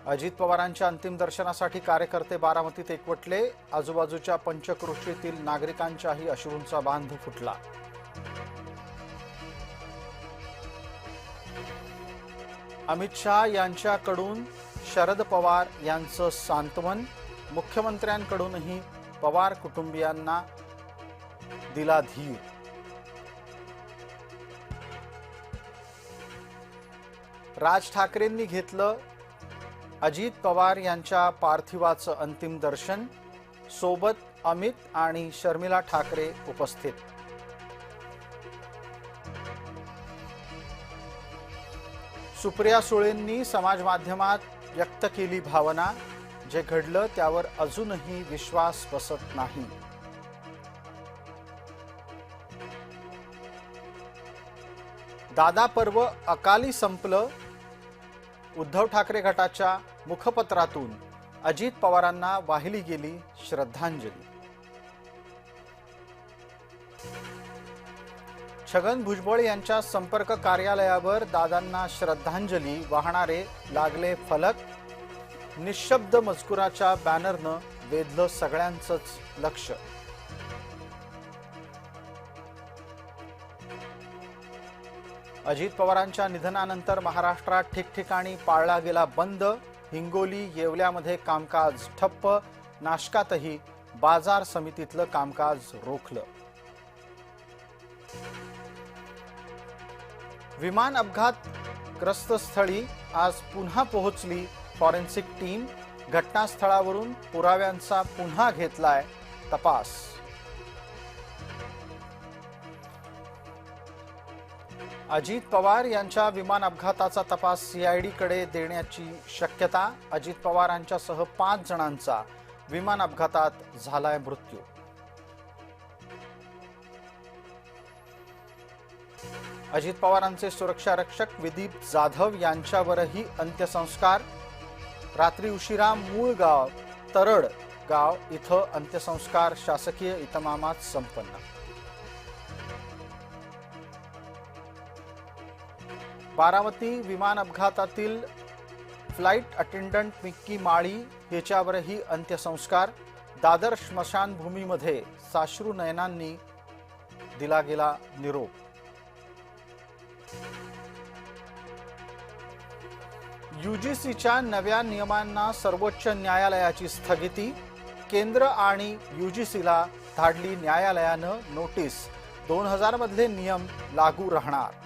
अजित पवारांच्या अंतिम दर्शनासाठी कार्यकर्ते बारामतीत एकवटले। आजूबाजूच्या पंचक्रोशीतील नागरिकांचाही अश्रूंचा बांध फुटला। अमित शाह यांच्याकडून शरद पवार यांचं सांत्वन। मुख्यमंत्र्यांकडूनही पवार कुटुंबियांना दिला धीर। राज ठाकरेंनी घेतलं अजित पवार यांच्या पार्थिवाचं अंतिम दर्शन। सोबत अमित आणि शर्मिला ठाकरे उपस्थित। सुप्रिया सुळेंनी समाज माध्यमात व्यक्त केली भावना। जे घडलं त्यावर अजूनही विश्वास बसत नाही। दादा पर्व अकाली संपलं। उद्धव ठाकरे गटाच्या मुखपत्रातून अजित पवारांना वाहिली गेली श्रद्धांजली। छगन भुजबळ यांच्या संपर्क कार्यालयावर दादांना श्रद्धांजली वाहणारे लागले फलक। निशब्द मजकुराच्या बॅनरनं वेधलं सगळ्यांचंच लक्ष। अजित पवारांच्या निधनानंतर महाराष्ट्रात ठिकठिकाणी पाळला गेला बंद। हिंगोली येवल्यामध्ये कामकाज ठप्प। नाशकातही बाजार समितीतलं कामकाज रोखलं। विमान अपघातग्रस्त स्थळी आज पुन्हा पोहोचली फॉरेन्सिक टीम। घटनास्थळावरून पुराव्यांचा पुन्हा घेतलाय तपास। अजित पवार यांच्या विमान अपघाताचा तपास सीआयडीकडे देण्याची शक्यता। अजित पवारांच्यासह 5 जणांचा विमान अपघातात झालाय मृत्यू। अजित पवारांचे सुरक्षा रक्षक विदीप जाधव यांच्यावरही अंत्यसंस्कार। रात्री उशिरा मूळ गाव तरड गाव इथं अंत्यसंस्कार शासकीय इतमामात संपन्न। बारामती विमान अपघातातील फ्लाइट अटेंडंट मिक्की माळी याच्यावरही अंत्यसंस्कार। दादर स्मशानभूमीमध्ये साश्रू नयनांनी दिला गेला निरोप। यूजीसीच्या नव्या नियमांना सर्वोच्च न्यायालयाची स्थगिती। केंद्र आणि यूजीसीला धाडली न्यायालयानं नोटीस। 2000 मधले नियम लागू राहणार।